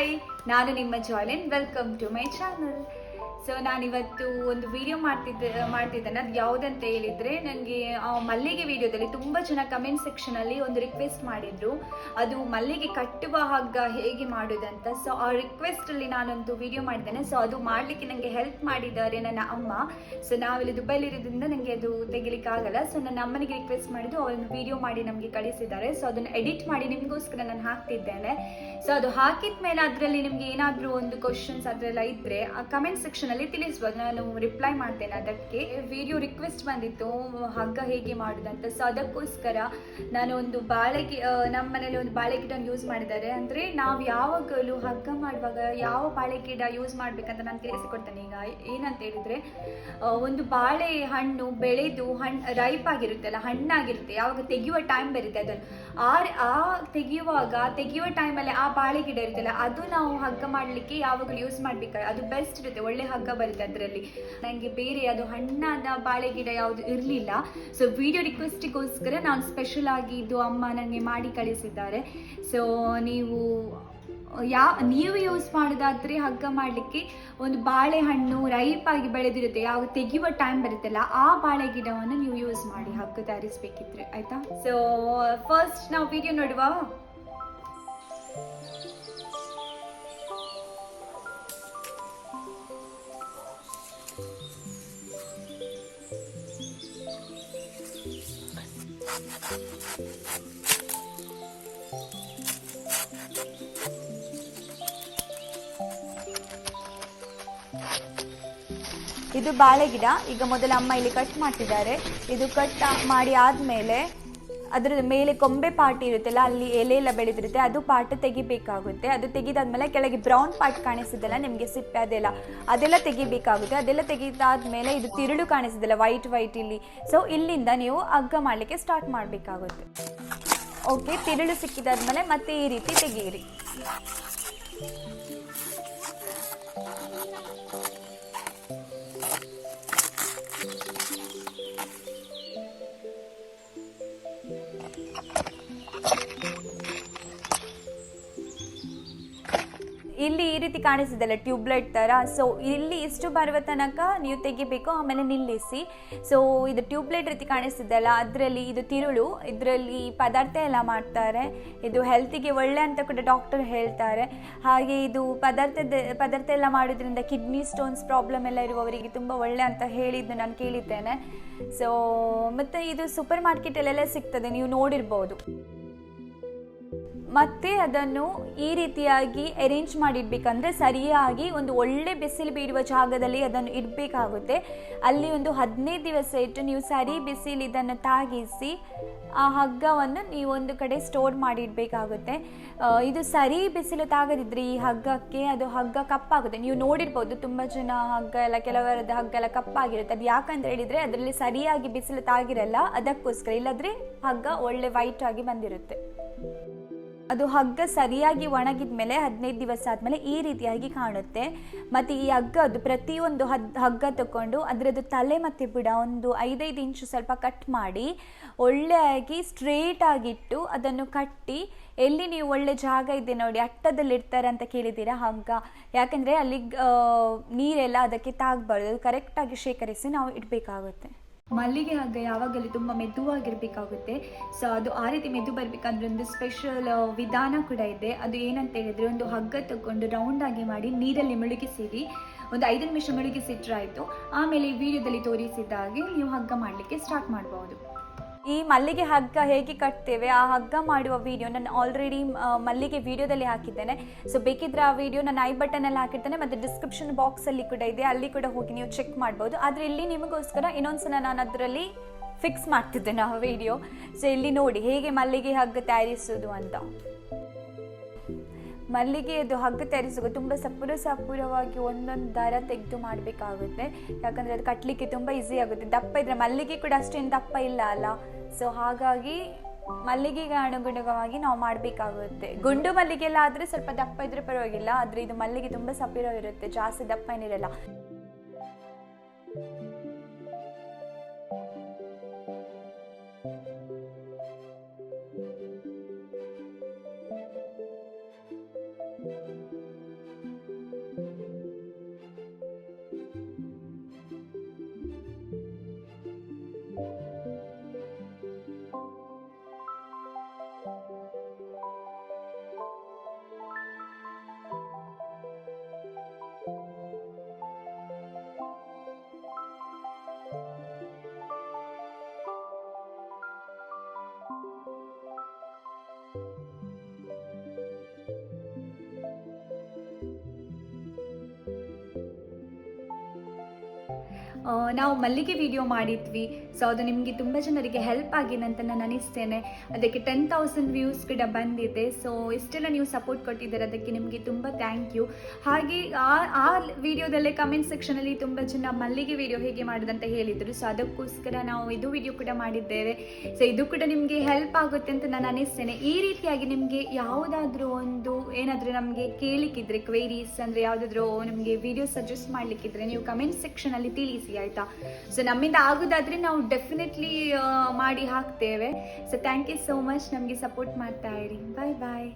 Hi, ನಾನು ನಿಮ್ಮ Joylin. Welcome to my channel. So ನಾನಿವತ್ತು ಒಂದು ವಿಡಿಯೋ ಮಾಡ್ತಿದ್ದೇನೆ. ಅದು ಯಾವುದಂತ ಹೇಳಿದರೆ, ನನಗೆ ಮಲ್ಲಿಗೆ ವಿಡಿಯೋದಲ್ಲಿ ತುಂಬ ಜನ ಕಮೆಂಟ್ ಸೆಕ್ಷನಲ್ಲಿ ಒಂದು ರಿಕ್ವೆಸ್ಟ್ ಮಾಡಿದರು, ಅದು ಮಲ್ಲಿಗೆ ಕಟ್ಟುವ ಹಗ್ಗ ಹೇಗೆ ಮಾಡೋದಂತ. ಸೊ ಆ ರಿಕ್ವೆಸ್ಟಲ್ಲಿ ನಾನೊಂದು ವಿಡಿಯೋ ಮಾಡಿದ್ದೇನೆ. ಸೊ ಅದು ಮಾಡಲಿಕ್ಕೆ ನನಗೆ ಹೆಲ್ಪ್ ಮಾಡಿದ್ದಾರೆ ನನ್ನ ಅಮ್ಮ. ಸೊ ನಾವಿಲ್ಲಿ ದುಬೈಲಿರೋದ್ರಿಂದ ನನಗೆ ಅದು ತೆಗಿಲಿಕ್ಕಾಗಲ್ಲ. ಸೊ ನನ್ನ ಅಮ್ಮನಿಗೆ ರಿಕ್ವೆಸ್ಟ್ ಮಾಡಿದ್ದು, ಅವರನ್ನು ವಿಡಿಯೋ ಮಾಡಿ ನಮಗೆ ಕಳಿಸಿದ್ದಾರೆ. ಸೊ ಅದನ್ನು ಎಡಿಟ್ ಮಾಡಿ ನಿಮಗೋಸ್ಕರ ನಾನು ಹಾಕ್ತಿದ್ದೇನೆ. ಸೊ ಅದು ಹಾಕಿದ ಮೇಲೆ ಅದರಲ್ಲಿ ನಿಮಗೆ ಏನಾದರೂ ಒಂದು ಕ್ವಶನ್ಸ್ ಅದರೆಲ್ಲ ಇದ್ದರೆ ಆ ಕಮೆಂಟ್ ಸೆಕ್ಷನ್ ಅಲ್ಲಿ ತಿಳಿಸ್ಬೋದು, ನಾನು ರಿಪ್ಲೈ ಮಾಡ್ತೇನೆ. ಅದಕ್ಕೆ ವಿಡಿಯೋ ರಿಕ್ವೆಸ್ಟ್ ಬಂದಿತ್ತು ಹಗ್ಗ ಹೇಗೆ ಮಾಡೋದಂತ. ಸೊ ಅದಕ್ಕೋಸ್ಕರ ನಾನು ಒಂದು ನಮ್ಮ ಮನೇಲಿ ಒಂದು ಬಾಳೆ ಗಿಡನ ಯೂಸ್ ಮಾಡಿದ್ದಾರೆ. ಅಂದರೆ ನಾವು ಯಾವಾಗಲೂ ಹಗ್ಗ ಮಾಡುವಾಗ ಯಾವ ಬಾಳೆ ಗಿಡ ಯೂಸ್ ಮಾಡಬೇಕಂತ ನಾನು ತಿಳಿಸಿಕೊಡ್ತೇನೆ. ಈಗ ಏನಂತ ಹೇಳಿದರೆ, ಒಂದು ಬಾಳೆ ಹಣ್ಣು ಬೆಳೆದು ರೈಪ್ ಆಗಿರುತ್ತಲ್ಲ, ಹಣ್ಣಾಗಿರುತ್ತೆ, ಯಾವಾಗ ತೆಗೆಯುವ ಟೈಮ್ ಬರುತ್ತೆ, ಅದನ್ನು ತೆಗೆಯುವ ಟೈಮಲ್ಲಿ ಆ ಬಾಳೆ ಗಿಡ ಇರುತ್ತಲ್ಲ, ಅದು ನಾವು ಹಗ್ಗ ಮಾಡಲಿಕ್ಕೆ ಯಾವಾಗಲೂ ಯೂಸ್ ಮಾಡಬೇಕಾದ್ರೆ ಅದು ಬೆಸ್ಟ್ ಇರುತ್ತೆ, ಒಳ್ಳೆ ಹಗ್ಗ ಬರುತ್ತೆ ಅದರಲ್ಲಿ. ನನಗೆ ಬೇರೆ ಅದು ಹಣ್ಣಾದ ಬಾಳೆ ಗಿಡ ಯಾವುದು ಇರಲಿಲ್ಲ. ಸೊ ವಿಡಿಯೋ ರಿಕ್ವೆಸ್ಟಿಗೋಸ್ಕರ ನಾನು ಸ್ಪೆಷಲ್ ಆಗಿ ಇದು ಅಮ್ಮ ನನಗೆ ಮಾಡಿ ಕಳಿಸಿದ್ದಾರೆ. ಸೊ ನೀವು ಯೂಸ್ ಮಾಡೋದಾದ್ರೆ ಹಗ್ಗ ಮಾಡಲಿಕ್ಕೆ ಒಂದು ಬಾಳೆಹಣ್ಣು ರೈಪ್ ಆಗಿ ಬೆಳೆದಿರುತ್ತೆ, ಯಾವಾಗ ತೆಗೆಯುವ ಟೈಮ್ ಬರುತ್ತಲ್ಲ, ಆ ಬಾಳೆ ಗಿಡವನ್ನು ನೀವು ಯೂಸ್ ಮಾಡಿ ಹಗ್ಗ ತಯಾರಿಸಬೇಕಿದ್ರೆ, ಆಯ್ತಾ. ಸೊ ಫಸ್ಟ್ ನಾವು ವಿಡಿಯೋ ನೋಡುವ. ಇದು ಬಾಳೆ ಗಿಡ. ಈಗ ಮೊದಲ ಅಮ್ಮ ಇಲ್ಲಿ ಕಟ್ ಮಾಡ್ತಿದ್ದಾರೆ. ಇದು ಕಟ್ ಮಾಡಿ ಆದಮೇಲೆ ಅದರ ಮೇಲೆ ಕೊಂಬೆ ಪಾರ್ಟ್ ಇರುತ್ತಲ್ಲ, ಅಲ್ಲಿ ಎಲೆ ಎಲ್ಲ ಬೆಳೆದಿರುತ್ತೆ, ಅದು ಪಾರ್ಟ್ ತೆಗಿಬೇಕಾಗುತ್ತೆ. ಅದು ತೆಗೆದಾದ್ಮೇಲೆ ಕೆಳಗೆ ಬ್ರೌನ್ ಪಾರ್ಟ್ ಕಾಣಿಸಿದಲ್ಲ ನಿಮಗೆ, ಸಿಪ್ಪೆ ಅದೆಲ್ಲ ತೆಗಿಬೇಕಾಗುತ್ತೆ. ಅದೆಲ್ಲ ತೆಗೆದಾದ್ಮೇಲೆ ಇದು ತಿರುಳು ಕಾಣಿಸಿದಲ್ಲ, ವೈಟ್ ಇಲ್ಲಿ. ಸೊ ಇಲ್ಲಿಂದ ನೀವು ಹಗ್ಗ ಮಾಡಲಿಕ್ಕೆ ಸ್ಟಾರ್ಟ್ ಮಾಡಬೇಕಾಗುತ್ತೆ. ಓಕೆ, ತಿರುಳು ಸಿಕ್ಕಿದಾದ್ಮೇಲೆ ಮತ್ತೆ ಈ ರೀತಿ ತೆಗೀರಿ. ಇಲ್ಲಿ ಈ ರೀತಿ ಕಾಣಿಸಿದಲ್ಲ ಟ್ಯೂಬ್ಲೈಟ್ ಥರ. ಸೊ ಇಲ್ಲಿ ಇಷ್ಟು ಬರುವ ತನಕ ನೀವು ತೆಗಿಬೇಕು, ಆಮೇಲೆ ನಿಲ್ಲಿಸಿ. ಸೊ ಇದು ಟ್ಯೂಬ್ಲೈಟ್ ರೀತಿ ಕಾಣಿಸಿದಲ್ಲ, ಅದರಲ್ಲಿ ಇದು ತಿರುಳು, ಇದರಲ್ಲಿ ಪದಾರ್ಥ ಎಲ್ಲ ಮಾಡ್ತಾರೆ. ಇದು ಹೆಲ್ತಿಗೆ ಒಳ್ಳೆ ಅಂತ ಕೂಡ ಡಾಕ್ಟರ್ ಹೇಳ್ತಾರೆ. ಹಾಗೆ ಇದು ಪದಾರ್ಥ ಎಲ್ಲ ಮಾಡೋದ್ರಿಂದ ಕಿಡ್ನಿ ಸ್ಟೋನ್ಸ್ ಪ್ರಾಬ್ಲಮ್ ಎಲ್ಲ ಇರುವವರಿಗೆ ತುಂಬ ಒಳ್ಳೆ ಅಂತ ಹೇಳಿದ್ದು ನಾನು ಕೇಳಿದ್ದೇನೆ. ಸೊ ಮತ್ತು ಇದು ಸೂಪರ್ ಮಾರ್ಕೆಟಲ್ಲೆಲ್ಲ ಸಿಗ್ತದೆ, ನೀವು ನೋಡಿರ್ಬೋದು. ಮತ್ತು ಅದನ್ನು ಈ ರೀತಿಯಾಗಿ ಅರೇಂಜ್ ಮಾಡಿಡ್ಬೇಕಂದ್ರೆ ಸರಿಯಾಗಿ ಒಂದು ಒಳ್ಳೆ ಬಿಸಿಲು ಬೀಳುವ ಜಾಗದಲ್ಲಿ ಅದನ್ನು ಇಡಬೇಕಾಗುತ್ತೆ. ಅಲ್ಲಿ ಒಂದು 15 ದಿವಸ ಇಟ್ಟು ನೀವು ಸರಿ ಬಿಸಿಲು ಇದನ್ನು ತಾಗಿಸಿ ಆ ಹಗ್ಗವನ್ನು ನೀವು ಒಂದು ಕಡೆ ಸ್ಟೋರ್ ಮಾಡಿಡಬೇಕಾಗುತ್ತೆ. ಇದು ಸರಿ ಬಿಸಿಲು ತಾಗದಿದ್ರೆ ಈ ಹಗ್ಗಕ್ಕೆ ಅದು ಹಗ್ಗ ಕಪ್ಪಾಗುತ್ತೆ. ನೀವು ನೋಡಿರ್ಬೋದು ತುಂಬ ಜನ ಹಗ್ಗ ಎಲ್ಲ, ಕೆಲವರದ ಹಗ್ಗ ಎಲ್ಲ ಕಪ್ಪಾಗಿರುತ್ತೆ. ಅದು ಯಾಕಂತ ಹೇಳಿದರೆ ಅದರಲ್ಲಿ ಸರಿಯಾಗಿ ಬಿಸಿಲು ತಾಗಿರಲ್ಲ, ಅದಕ್ಕೋಸ್ಕರ. ಇಲ್ಲದ್ರೆ ಹಗ್ಗ ಒಳ್ಳೆ ವೈಟ್ ಆಗಿ ಬಂದಿರುತ್ತೆ. ಅದು ಹಗ್ಗ ಸರಿಯಾಗಿ ಒಣಗಿದ ಮೇಲೆ 15 ದಿವಸ ಆದಮೇಲೆ ಈ ರೀತಿಯಾಗಿ ಕಾಣುತ್ತೆ. ಮತ್ತು ಈ ಹಗ್ಗದ್ದು ಪ್ರತಿಯೊಂದು ಹಗ್ಗ ತಗೊಂಡು ಅದರದ್ದು ತಲೆ ಮತ್ತು ಬುಡ ಒಂದು 5 ಇಂಚು ಸ್ವಲ್ಪ ಕಟ್ ಮಾಡಿ ಒಳ್ಳೆಯಾಗಿ ಸ್ಟ್ರೇಟ್ ಆಗಿಟ್ಟು ಅದನ್ನು ಕಟ್ಟಿ, ಎಲ್ಲಿ ನೀವು ಒಳ್ಳೆ ಜಾಗ ಇದೆ ನೋಡಿ ಅಟ್ಟದಲ್ಲಿ ಇಡ್ತಾರೆ ಅಂತ ಕೇಳಿದ್ದೀರಾ ಹಗ್ಗ, ಯಾಕಂದರೆ ಅಲ್ಲಿ ನೀರೆಲ್ಲ ಅದಕ್ಕೆ ತಾಗಬಾರ್ದು, ಅದು ಕರೆಕ್ಟಾಗಿ ಶೇಖರಿಸಿ ನಾವು ಇಡಬೇಕಾಗುತ್ತೆ. ಮಲ್ಲಿಗೆ ಹಗ್ಗ ಯಾವಾಗಲೂ ತುಂಬ ಮೆದುವಾಗಿರಬೇಕಾಗುತ್ತೆ. ಸೊ ಅದು ಆ ರೀತಿ ಮೆದು ಬರಬೇಕಂದ್ರೆ ಒಂದು ಸ್ಪೆಷಲ್ ವಿಧಾನ ಕೂಡ ಇದೆ. ಅದು ಏನಂತ ಹೇಳಿದರೆ, ಒಂದು ಹಗ್ಗ ತಗೊಂಡು ರೌಂಡಾಗಿ ಮಾಡಿ ನೀರಲ್ಲಿ ಮುಳುಗಿಸಿರಿ, ಒಂದು 5 ನಿಮಿಷ ಮುಳುಗಿಸಿಟ್ರೆ ಆಯಿತು. ಆಮೇಲೆ ಈ ವಿಡಿಯೋದಲ್ಲಿ ತೋರಿಸಿದ ಹಾಗೆ ನೀವು ಹಗ್ಗ ಮಾಡಲಿಕ್ಕೆ ಸ್ಟಾರ್ಟ್ ಮಾಡ್ಬೋದು. ಈ ಮಲ್ಲಿಗೆ ಹಗ್ಗ ಹೇಗೆ ಕಟ್ತೇವೆ ಆ ಹಗ್ಗ ಮಾಡುವ ವಿಡಿಯೋ ನಾನು ಆಲ್ರೆಡಿ ಮಲ್ಲಿಗೆ ವಿಡಿಯೋದಲ್ಲಿ ಹಾಕಿದ್ದೇನೆ. ಸೊ ಬೇಕಿದ್ರೆ ಆ ವಿಡಿಯೋ ನಾನು ಐ ಬಟನಲ್ಲಿ ಹಾಕಿರ್ತೇನೆ ಮತ್ತು ಡಿಸ್ಕ್ರಿಪ್ಷನ್ ಬಾಕ್ಸಲ್ಲಿ ಕೂಡ ಇದೆ, ಅಲ್ಲಿ ಕೂಡ ಹೋಗಿ ನೀವು ಚೆಕ್ ಮಾಡ್ಬೋದು. ಆದರೆ ಇಲ್ಲಿ ನಿಮಗೋಸ್ಕರ ಇನ್ನೊಂದ್ಸಲ ನಾನು ಅದರಲ್ಲಿ ಫಿಕ್ಸ್ ಮಾಡ್ತಿದ್ದೇನೆ ಆ ವಿಡಿಯೋ. ಸೊ ಇಲ್ಲಿ ನೋಡಿ ಹೇಗೆ ಮಲ್ಲಿಗೆ ಹಗ್ಗ ತಯಾರಿಸೋದು ಅಂತ. ಮಲ್ಲಿಗೆಯದು ಹಗ್ಗ ತಯಾರಿಸುವಾಗ ತುಂಬ ಸಪೂರವಾಗಿ ಒಂದೊಂದು ದಾರ ತೆಗೆದು ಮಾಡಬೇಕಾಗುತ್ತೆ, ಯಾಕಂದರೆ ಅದು ಕಟ್ಟಲಿಕ್ಕೆ ತುಂಬ ಈಸಿ ಆಗುತ್ತೆ. ದಪ್ಪ ಇದ್ದರೆ ಮಲ್ಲಿಗೆ ಕೂಡ ಅಷ್ಟೇನು ದಪ್ಪ ಇಲ್ಲ ಅಲ್ಲ, ಸೊ ಹಾಗಾಗಿ ಮಲ್ಲಿಗೆಗೆ ಅನುಗುಣವಾಗಿ ನಾವು ಮಾಡಬೇಕಾಗುತ್ತೆ. ಗುಂಡು ಮಲ್ಲಿಗೆ ಎಲ್ಲ ಆದರೆ ಸ್ವಲ್ಪ ದಪ್ಪ ಇದ್ದರೆ ಪರವಾಗಿಲ್ಲ, ಆದರೆ ಇದು ಮಲ್ಲಿಗೆ ತುಂಬ ಸಪೂರವಿರುತ್ತೆ, ಜಾಸ್ತಿ ದಪ್ಪ ಏನಿರಲ್ಲ. ನಾವು ಮಲ್ಲಿಗೆ ವಿಡಿಯೋ ಮಾಡಿದ್ವಿ. ಸೊ ಅದು ನಿಮಗೆ ತುಂಬ ಜನರಿಗೆ ಹೆಲ್ಪ್ ಆಗಿದೆ ಅಂತ ನಾನು ಅನಿಸ್ತೇನೆ. ಅದಕ್ಕೆ 10,000 ವ್ಯೂಸ್ ಕೂಡ ಬಂದಿದೆ. ಸೊ ಇಷ್ಟೆಲ್ಲ ನೀವು ಸಪೋರ್ಟ್ ಕೊಟ್ಟಿದ್ದಾರೆ, ಅದಕ್ಕೆ ನಿಮಗೆ ತುಂಬ ಥ್ಯಾಂಕ್ ಯು. ಹಾಗೆ ಆ ವಿಡಿಯೋದಲ್ಲೇ ಕಮೆಂಟ್ ಸೆಕ್ಷನಲ್ಲಿ ತುಂಬ ಜನ ಮಲ್ಲಿಗೆ ವಿಡಿಯೋ ಹೇಗೆ ಮಾಡೋದಂತ ಹೇಳಿದರು. ಸೊ ಅದಕ್ಕೋಸ್ಕರ ನಾವು ಇದು ವಿಡಿಯೋ ಕೂಡ ಮಾಡಿದ್ದೇವೆ. ಸೊ ಇದು ಕೂಡ ನಿಮಗೆ ಹೆಲ್ಪ್ ಆಗುತ್ತೆ ಅಂತ ನಾನು ಅನಿಸ್ತೇನೆ. ಈ ರೀತಿಯಾಗಿ ನಿಮಗೆ ಯಾವುದಾದ್ರೂ ಒಂದು ಏನಾದರೂ ನಮಗೆ ಕೇಳಲಿಕ್ಕಿದ್ರೆ ಕ್ವೇರೀಸ್, ಅಂದರೆ ಯಾವುದಾದ್ರೂ ನಿಮಗೆ ವಿಡಿಯೋ ಸಜೆಸ್ಟ್ ಮಾಡಲಿಕ್ಕಿದ್ರೆ ನೀವು ಕಮೆಂಟ್ ಸೆಕ್ಷನಲ್ಲಿ ತಿಳಿಸಿ, ಆಯಿತಾ? ಸೊ ನಮ್ಮಿಂದ ಆಗೋದಾದರೆ ನಾವು ಡೆಫಿನೆಟ್ಲಿ ಮಾಡಿ ಹಾಕ್ತೇವೆ. So thank you so much, ನಮಗೆ ಸಪೋರ್ಟ್ ಮಾಡ್ತಾ ಇರಿ. ಬಾಯ್ ಬಾಯ್.